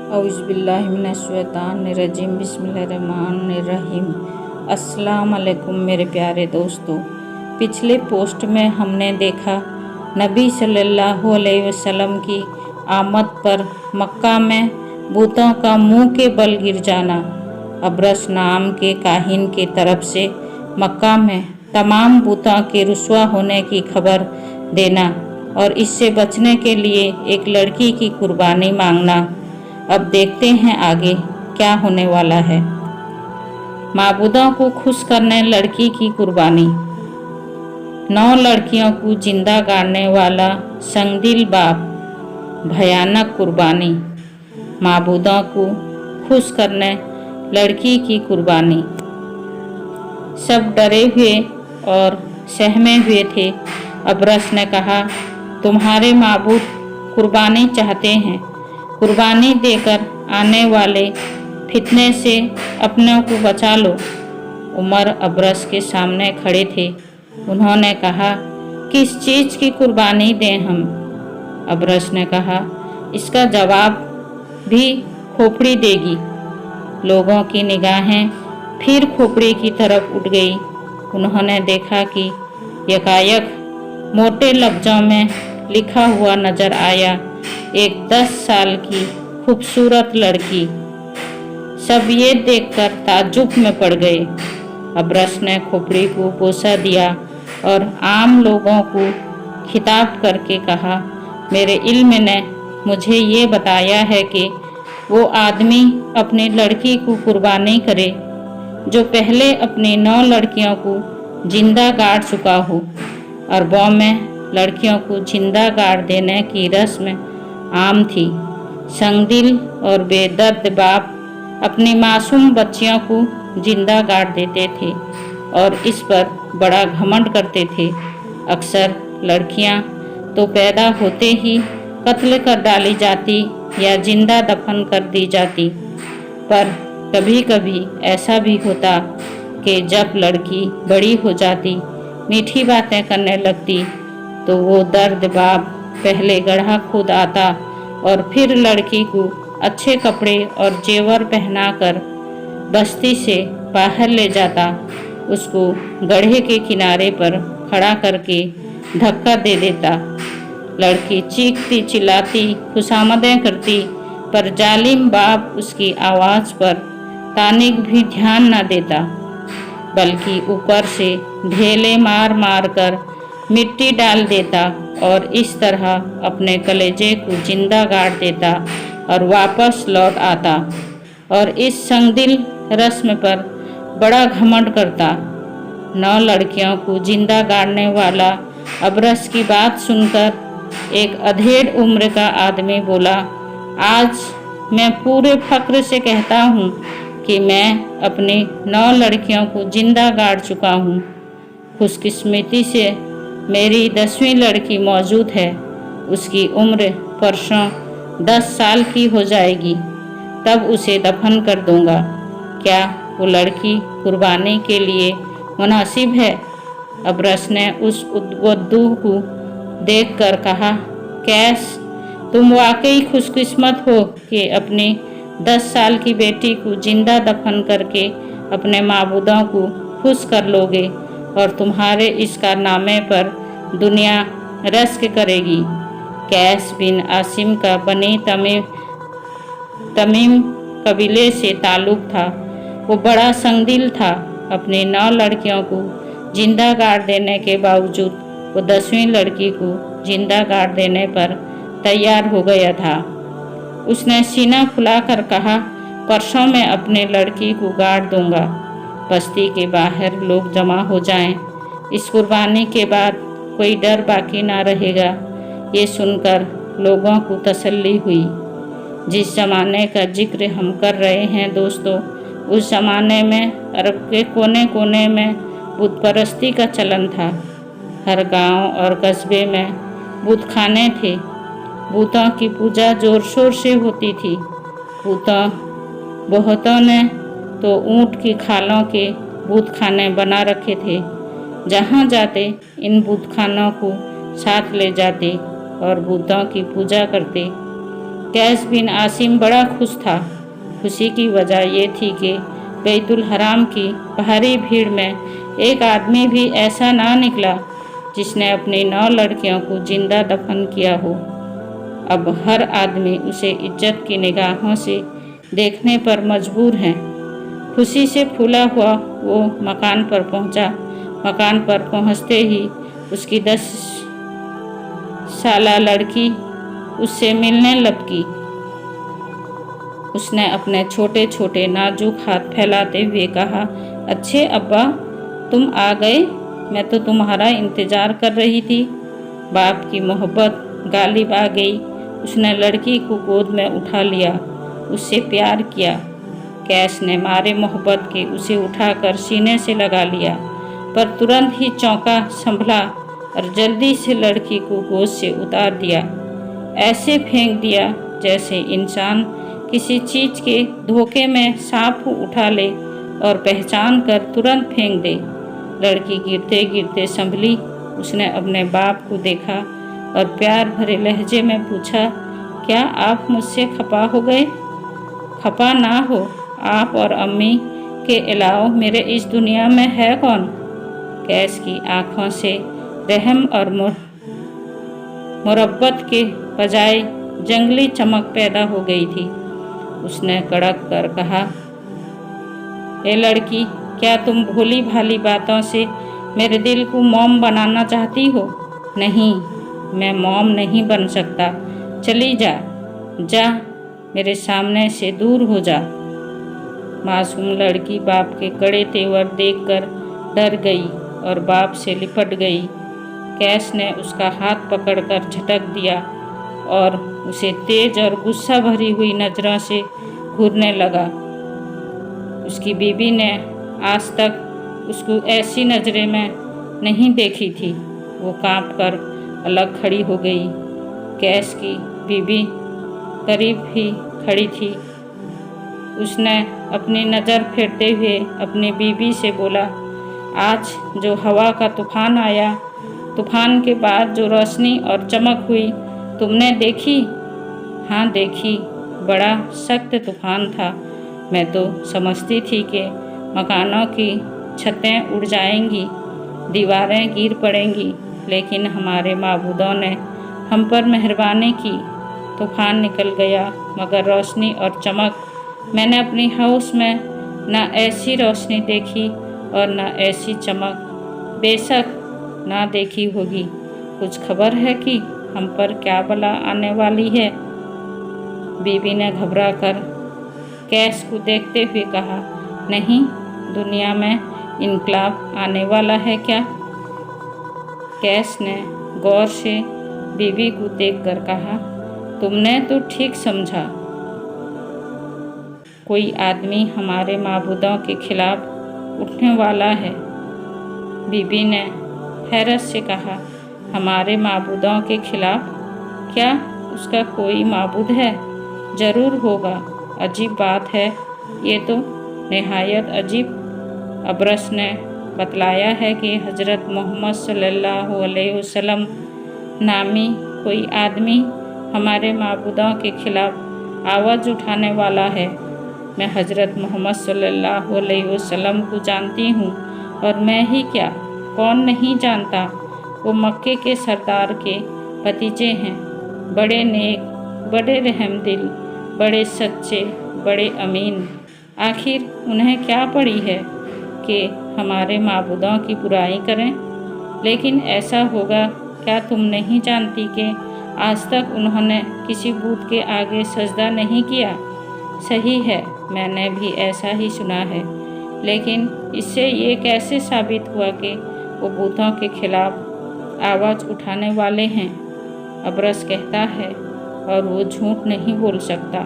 औज़ुबिल्लाहिमिनश्शैतानिर्रजीम बिस्मिल्लाहिर्रहमानिर्रहीम। अस्सलाम वालेकुम मेरे प्यारे दोस्तों। पिछले पोस्ट में हमने देखा नबी सल्लल्लाहु अलैहि वसल्लम की आमद पर मक्का में भूतों का मुंह के बल गिर जाना, अबरस नाम के काहिन की तरफ से मक्का में तमाम भूतों के रुसवा होने की खबर देना और इससे बचने के लिए एक लड़की की कुर्बानी मांगना। अब देखते हैं आगे क्या होने वाला है। माबूदों को खुश करने लड़की की कुर्बानी। 9 लड़कियों को जिंदा गाड़ने वाला संगदिल बाप, भयानक कुर्बानी। माबूदों को खुश करने लड़की की कुर्बानी। सब डरे हुए और सहमे हुए थे। अबरस ने कहा, तुम्हारे माबूद कुर्बानी चाहते हैं, कुर्बानी देकर आने वाले फितने से अपने को बचा लो। उमर अबरस के सामने खड़े थे। उन्होंने कहा, किस चीज़ की कुर्बानी दें हम? अबरस ने कहा, इसका जवाब भी खोपड़ी देगी। लोगों की निगाहें फिर खोपड़ी की तरफ उठ गई। उन्होंने देखा कि यकायक मोटे लफ्ज़ों में लिखा हुआ नजर आया, एक 10 साल की खूबसूरत लड़की। सब ये देखकर ताज्जुब में पड़ गए। अबरस ने खोपड़ी को बोसा दिया और आम लोगों को खिताब करके कहा, मेरे इल्म ने मुझे ये बताया है कि वो आदमी अपनी लड़की को कुर्बानी करे जो पहले अपनी 9 लड़कियों को जिंदा गाड़ चुका हो। अरबों में लड़कियों को जिंदा गाड़ देने की रस्म आम थी। संगदिल और बेदर्द बाप अपनी मासूम बच्चियों को जिंदा गाड़ देते थे और इस पर बड़ा घमंड करते थे। अक्सर लड़कियां तो पैदा होते ही कत्ल कर डाली जाती या जिंदा दफन कर दी जाती, पर कभी कभी ऐसा भी होता कि जब लड़की बड़ी हो जाती, मीठी बातें करने लगती, तो वो दर्द बाप पहले गड्ढा खोद आता और फिर लड़की को अच्छे कपड़े और जेवर पहनाकर बस्ती से बाहर ले जाता। उसको गड्ढे के किनारे पर खड़ा करके धक्का दे देता। लड़की चीखती चिल्लाती खुशामदें करती, पर जालिम बाप उसकी आवाज़ पर तानिक भी ध्यान न देता, बल्कि ऊपर से ढेले मार मार कर मिट्टी डाल देता और इस तरह अपने कलेजे को जिंदा गाड़ देता और वापस लौट आता और इस संगदिल रस्म पर बड़ा घमंड करता। 9 लड़कियों को जिंदा गाड़ने वाला अबरस की बात सुनकर एक अधेड़ उम्र का आदमी बोला, आज मैं पूरे फक्र से कहता हूँ कि मैं अपनी 9 लड़कियों को जिंदा गाड़ चुका हूँ। खुशकिस्मती से मेरी 10वीं लड़की मौजूद है। उसकी उम्र परसों 10 साल की हो जाएगी, तब उसे दफन कर दूंगा। क्या वो लड़की कुर्बानी के लिए मुनासिब है? अबरस ने उस उद्बुद्दू को देखकर कहा, कैस, तुम वाकई खुशकिस्मत हो कि अपनी 10 साल की बेटी को जिंदा दफन करके अपने माबूदों को खुश कर लोगे और तुम्हारे इस कारनामे पर दुनिया रश्क करेगी। कैस बिन आसिम का बनी तमीम कबीले से ताल्लुक़ था। वो बड़ा संगदिल था। अपनी 9 लड़कियों को जिंदा गाड़ देने के बावजूद वो 10वीं लड़की को जिंदा गाड़ देने पर तैयार हो गया था। उसने सीना फुलाकर कहा, परसों मैं अपने लड़की को गाड़ दूंगा। बस्ती के बाहर लोग जमा हो जाएं। इस कुर्बानी के बाद कोई डर बाकी ना रहेगा। ये सुनकर लोगों को तसल्ली हुई। जिस ज़माने का जिक्र हम कर रहे हैं दोस्तों, उस ज़माने में अरब के कोने कोने में बुत परस्ती का चलन था। हर गांव और कस्बे में बुत खाने थे। बुतों की पूजा ज़ोर शोर से होती थी। बहुतों ने तो ऊँट की खालों के बूत खाने बना रखे थे। जहाँ जाते इन बूत खानों को साथ ले जाते और बुतों की पूजा करते। कैस बिन आसिम बड़ा खुश था। खुशी की वजह ये थी कि बैतुल हराम की भारी भीड़ में एक आदमी भी ऐसा ना निकला जिसने अपनी 9 लड़कियों को जिंदा दफन किया हो। अब हर आदमी उसे इज्जत की निगाहों से देखने पर मजबूर है। खुशी से फूला हुआ वो मकान पर पहुंचा। मकान पर पहुंचते ही उसकी 10 साला लड़की उससे मिलने लपकी। उसने अपने छोटे छोटे नाजुक हाथ फैलाते हुए कहा, अच्छे अब्बा, तुम आ गए, मैं तो तुम्हारा इंतज़ार कर रही थी। बाप की मोहब्बत गालिब आ गई। उसने लड़की को गोद में उठा लिया, उससे प्यार किया। कैस ने मारे मोहब्बत के उसे उठाकर सीने से लगा लिया, पर तुरंत ही चौंका, संभला और जल्दी से लड़की को गोद से उतार दिया। ऐसे फेंक दिया जैसे इंसान किसी चीज़ के धोखे में सांप उठा ले और पहचान कर तुरंत फेंक दे। लड़की गिरते गिरते संभली। उसने अपने बाप को देखा और प्यार भरे लहजे में पूछा, क्या आप मुझसे खफा हो गए? खफा ना हो, आप और अम्मी के अलावा मेरे इस दुनिया में है कौन? कैस की आँखों से रहम और मुरब्बत के बजाय जंगली चमक पैदा हो गई थी। उसने कड़क कर कहा, ए लड़की, क्या तुम भोली भाली बातों से मेरे दिल को मोम बनाना चाहती हो? नहीं, मैं मोम नहीं बन सकता। चली जा, जा, मेरे सामने से दूर हो जा। मासूम लड़की बाप के कड़े तेवर देखकर डर गई और बाप से लिपट गई। कैस ने उसका हाथ पकड़कर झटक दिया और उसे तेज और गुस्सा भरी हुई नज़रों से घूरने लगा। उसकी बीवी ने आज तक उसको ऐसी नज़रें में नहीं देखी थी। वो कांपकर अलग खड़ी हो गई। कैस की बीवी करीब ही खड़ी थी। उसने अपनी नज़र फेरते हुए अपनी बीवी से बोला, आज जो हवा का तूफान आया, तूफान के बाद जो रोशनी और चमक हुई, तुमने देखी? हाँ देखी, बड़ा सख्त तूफान था। मैं तो समझती थी कि मकानों की छतें उड़ जाएंगी, दीवारें गिर पड़ेंगी, लेकिन हमारे माबूदों ने हम पर मेहरबानी की। तूफान निकल गया, मगर रोशनी और चमक, मैंने अपनी हाउस में न ऐसी रोशनी देखी और न ऐसी चमक बेशक ना देखी होगी। कुछ खबर है कि हम पर क्या बला आने वाली है? बीवी ने घबरा कर कैस को देखते हुए कहा, नहीं, दुनिया में इनकलाब आने वाला है क्या? कैस ने गौर से बीवी को देखकर कहा, तुमने तो ठीक समझा। कोई आदमी हमारे माबूदों के खिलाफ उठने वाला है। बीवी ने हैरत से कहा, हमारे माबूदों के खिलाफ? क्या उसका कोई माबूद है? ज़रूर होगा। अजीब बात है, ये तो निहायत अजीब। अबरस ने बतलाया है कि हज़रत मोहम्मद सल्लल्लाहु अलैहि वसल्लम नामी कोई आदमी हमारे माबूदों के खिलाफ आवाज़ उठाने वाला है। मैं हज़रत मोहम्मद सल्लल्लाहु अलैहि वसल्लम को जानती हूँ, और मैं ही क्या, कौन नहीं जानता। वो मक्के के सरदार के भतीजे हैं। बड़े नेक, बड़े रहमदिल, बड़े सच्चे, बड़े अमीन। आखिर उन्हें क्या पड़ी है कि हमारे माबूदों की बुराई करें? लेकिन ऐसा होगा क्या तुम नहीं जानती कि आज तक उन्होंने किसी बूत के आगे सजदा नहीं किया? सही है, मैंने भी ऐसा ही सुना है, लेकिन इससे ये कैसे साबित हुआ कि वो बूतों के खिलाफ आवाज़ उठाने वाले हैं? अबरस कहता है और वो झूठ नहीं बोल सकता।